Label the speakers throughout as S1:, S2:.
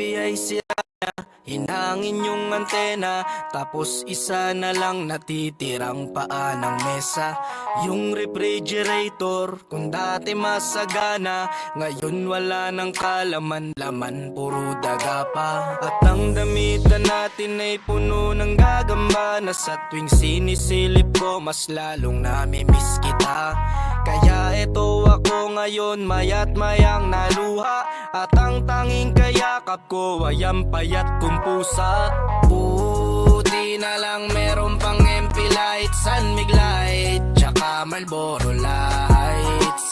S1: ay sira na, hinangin yung antena, tapos isa na lang natitirang paa ng mesa. Yung refrigerator, kung dati masagana, ngayon wala nang kalaman-laman, puro daga pa. At ang damitan natin ay puno ng gagamba, na sa tuwing sinisilip ko mas lalong namimiss kita. Kaya eto ako ngayon, maya't mayang naluha, at ang tanging kayakap ko ay ang payat kong pusa. Buti na lang meron pang MP light, San Mig light, tsaka Marlboro lights.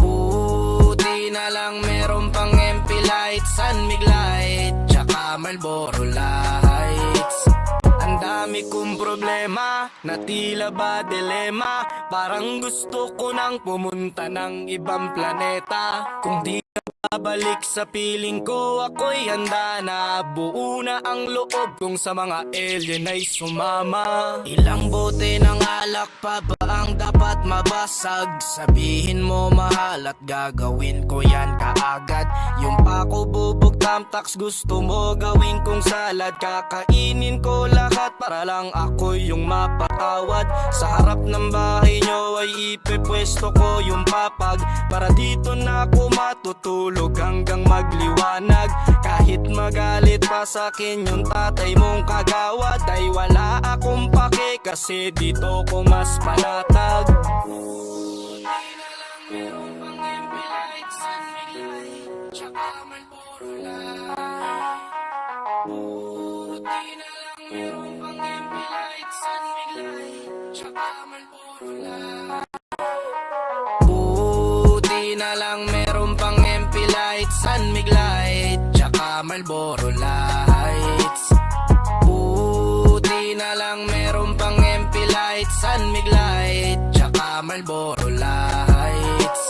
S1: Buti na lang meron pang MP light, San Mig light, tsaka Marlboro lights. Ang dami kong problema, na tila ba dilema, parang gusto ko nang pumunta ng ibang planeta. Kung di ka babalik sa piling ko, ako'y handa na. Buo na ang loob kung sa mga alien ay sumama. Ilang bote ng alak pa ba ang dapat mabasag? Sabihin mo mahal at gagawin ko yan kaagad. Yung pako bubog tamtax gusto mo gawin kong salad, kakainin ko lahat para lang ako yung mapatawad. Sa harap ng bahay nyo ay ipepwesto ko yung papag, para dito na ako matutulog hanggang magliwanag. Kahit magalit pa sa'kin yung tatay mong kagawad, ay wala akong pake kasi dito ko mas panatag. Buti na lang meron pang MP light, San Mig light, tsaka Marlboro light. Buti na lang meron pang MP light, San Mig light, tsaka Marlboro light. Buti na lang meron pang MP light, San Mig light, tsaka Marlboro lights. Buti na lang meron pang MP light, San Mig light, tsaka Marlboro lights.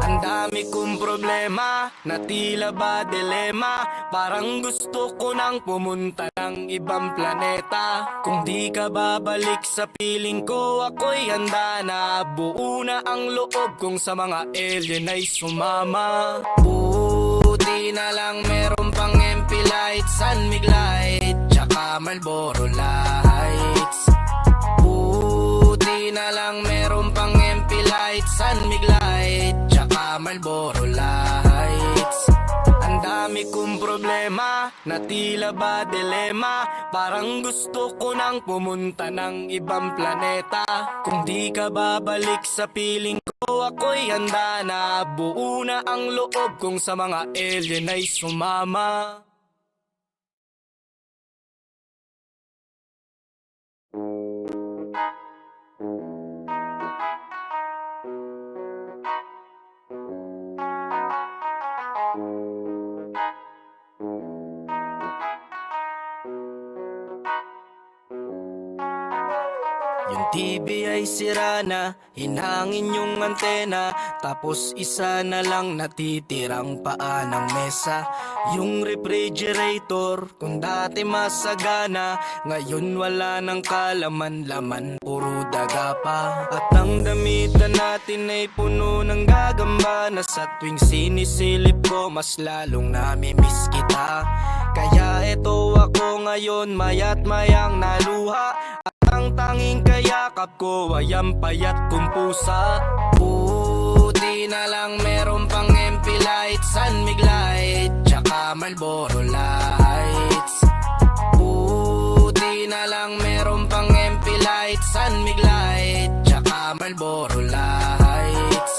S1: Ang dami kong problema, na tila ba dilema, parang gusto ko nang pumunta ng ibang planeta. Kung di ka babalik sa piling ko, ako'y handa na. Buo na ang loob kung sa mga alien ay sumama. Buti na lang meron pang MP light, San Mig light, tsaka Marlboro lights. Buti na lang meron pang MP light, San Mig light, tsaka Marlboro lights. Ang dami kong problema, na tila ba dilema, parang gusto ko nang pumunta ng ibang planeta. Kung di ka babalik sa piling ko, ako'y handa na. Buo na ang loob kung sa mga alien ay sumama. Yung TV ay sira na, hinangin yung antena, tapos isa na lang natitirang paa ng mesa. Yung refrigerator, kung dati masagana, ngayon wala nang kalaman-laman, puro daga pa. At ang damitan natin ay puno ng gagamba, na sa tuwing sinisilip ko mas lalong namimiss kita. Kaya eto ako ngayon, maya't mayang naluha, at ang tanging kayakap ko ay ang payat kong pusa. Buti na lang meron pang MP light, San Mig light, tsaka Marlboro lights. Buti na lang meron pang MP light, San Mig light, tsaka Marlboro lights.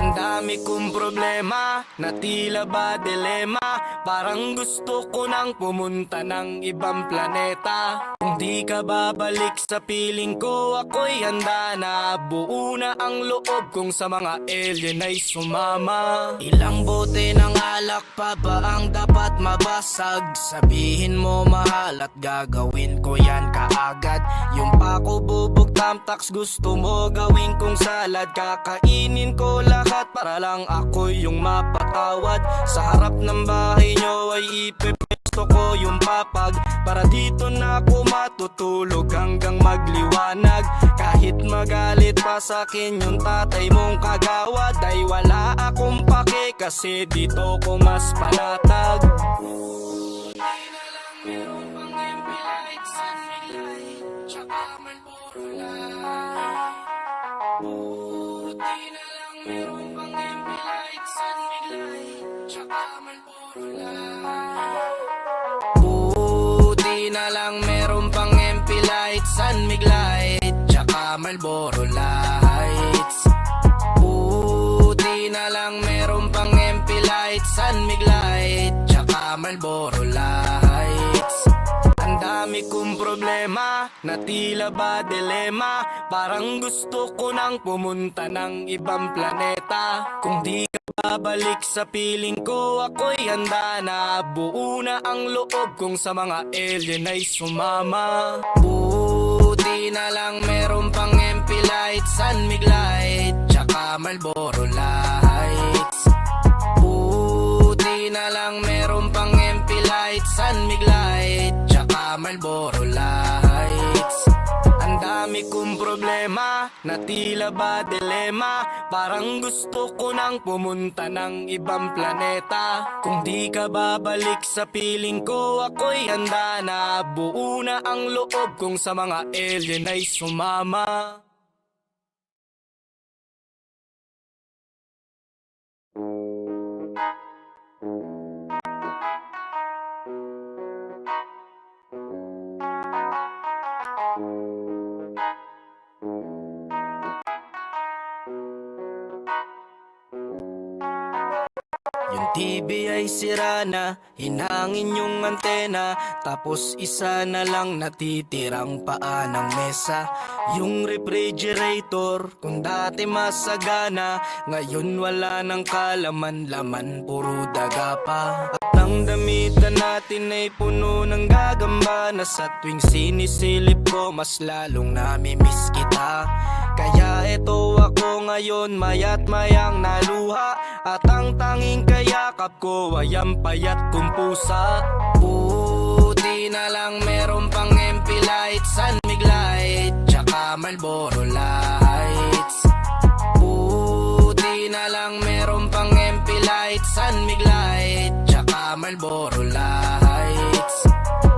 S1: Ang dami kong problema, na tila ba dilema, parang gusto ko nang pumunta ng ibang planeta. Kung di ka babalik sa piling ko, ako'y handa na. Buo na ang loob kung sa mga alien ay sumama. Ilang bote ng alak pa ba ang dapat mabasag? Sabihin mo mahal at gagawin ko yan kaagad. Yung pako bubog tamtax gusto mo gawin kong salad, kakainin ko lahat para lang ako yung mapatawad. Sa harap ng bahay nyo ay ipepwesto ko yung papag, para dito na ako matutulog hanggang magliwanag. Kahit magalit pa sa'kin yung tatay mong kagawad, ay wala akong pake kasi dito ko mas panatag. Buti na lang meron pang MP Light, San Mig Light, tsaka Marlboro Lights. Buti na lang meron pang MP Light, San Mig Light, tsaka Marlboro Lights. Ang dami kong problema na tila ba dilema, parang gusto ko nang pumunta ng ibang planeta. Kung di ka babalik sa piling ko, ako'y handa na. Buo na ang loob kong sa mga alien ay sumama. Buti na lang meron pang MP Light, San Mig Light, tsaka Marlboro Lights. Buti na lang meron pang MP Light, San Mig Light, tsaka Marlboro Lights. Ang dami kong problema na tila ba dilema, parang gusto ko nang pumunta ng ibang planeta. Kung di ka babalik sa piling ko, ako'y handa na. Buo na ang loob kong sa mga alien ay sumama. Yung TV ay sira na, hinangin yung antena, tapos isa na lang natitirang paa ng mesa. Yung refrigerator, kung dati masagana, ngayon wala nang kalaman-laman, puro daga pa. At ang damitan natin ay puno ng gagamba, na sa tuwing sinisilip ko, mas lalong namimiss kita. Kaya eto ako ngayon, mayat mayang naluha, at ang tanging kayakap ko ay ang payat kong pusa. Buti na lang meron pang MP Light, San Mig Light, tsaka Marlboro Lights. Buti na lang meron pang MP Light, San Mig Light, tsaka Marlboro Lights.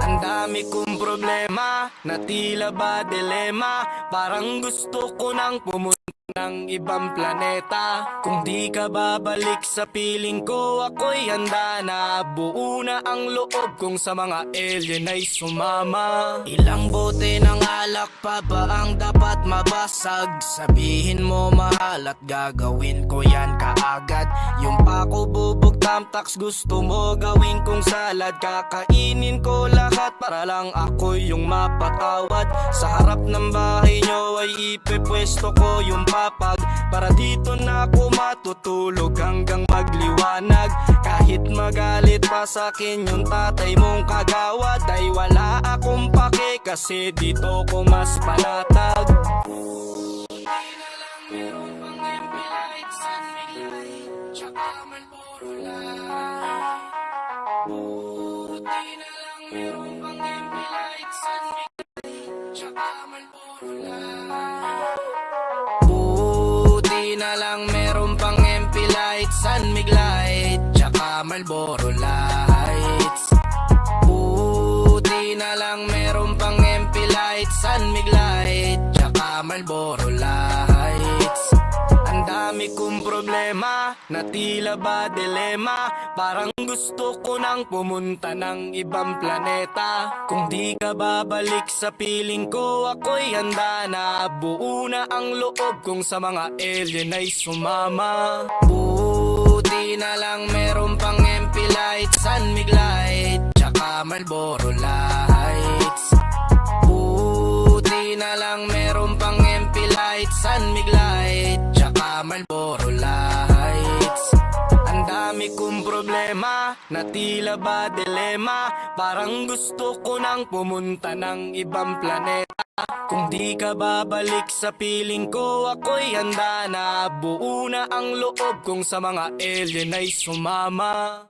S1: Ang dami kong problema na tila ba dilema, parang gusto ko nang pumunta ng ibang planeta. Kung di ka babalik sa piling ko, ako'y handa na. Buo na ang loob kong sa mga alien ay sumama. Ilang bote ng alak pa ba ang dapat mabasag? Sabihin mo mahal at gagawin ko yan kaagad. Yung pako bubog tamtax gusto mo gawin kong salad. Kakainin ko lahat para lang ako yung mapatawad. Sa harap ng bahay nyo ay ipepwesto ko yung papag, para dito na ako matutulog hanggang magliwanag. Kahit magalit pa sa'kin yung tatay mong kagawad, ay wala akong pake kasi dito ko mas panatag. Buti na lang meron pang MP Light, San Mig Light, tsaka Marlboro Light. Buti na lang meron pang MP Light, San Mig Light, tsaka Marlboro Light. Buti na lang meron pang MP Light, San Mig Light, tsaka Marlboro Lights. Buti na lang meron pang MP Light, San Mig Light, tsaka Marlboro Lights. Ang dami kong problema na tila ba dilema, parang gusto ko nang pumunta ng ibang planeta. Kung di ka babalik sa piling ko, ako'y handa na. Buo na ang loob kong sa mga alien ay sumama. Buti na lang meron pang MP Light, San Mig Light, tsaka Marlboro Lights. Buti na lang meron pang MP Light, San Mig Light, tsaka Marlboro Lights. Ang dami kong problema na tila ba dilema, parang gusto ko nang pumunta ng ibang planeta. Kung di ka babalik sa piling ko, ako'y handa na. Buo na ang loob kong sa mga alien ay sumama.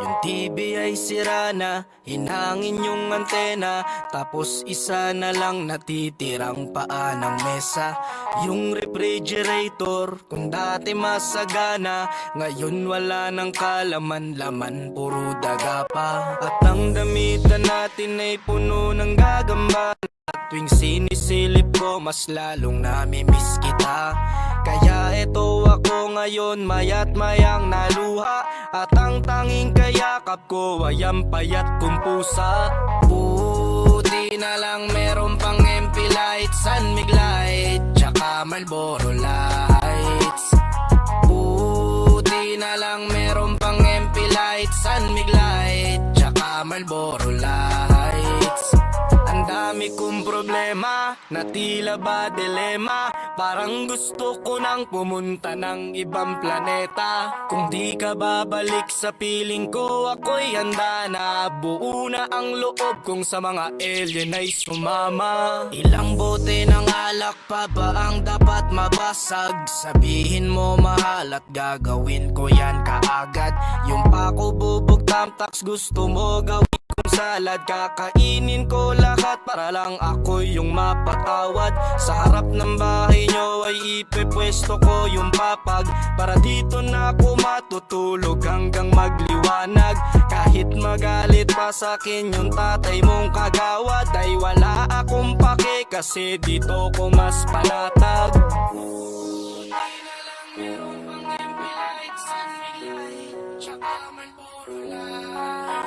S1: Yung TV ay sira na, hinangin yung antena, tapos isa na lang natitirang paa ng mesa. Yung refrigerator, kung dati masagana, ngayon wala nang kalaman-laman, puro daga pa. At ang damitan natin ay puno ng gagamba, at tuwing sinisilip ko, mas lalong namimiss kita. Kaya eto ako ngayon, mayat mayang naluha, at ang tanging kayakap ko ay ang payat kong pusa. Buti na lang meron pang MP light, San Mig light, tsaka Marlboro lights. Buti na lang meron pang MP light, San Mig light, tsaka Marlboro lights. Ang dami kong problema, na tila ba dilema, parang gusto ko nang pumunta ng ibang planeta. Kung di ka babalik sa piling ko, ako'y handa na. Buo na ang loob kong sa mga alien ay sumama. Ilang bote ng alak pa ba ang dapat mabasag? Sabihin mo mahal at gagawin ko yan kaagad. Yung pako bubog tamtax gusto mo gawin kung salad, kakainin ko lahat para lang ako yung mapatawad. Sa harap ng bahay nyo ay ipepwesto ko yung papag, para dito na ako matutulog hanggang magliwanag. Kahit magalit pa sa'kin yung tatay mong kagawad, ay wala akong pake kasi dito ko mas panatag. Buti na lang meron pang MP light, San Mig light, tsaka Marlboro light.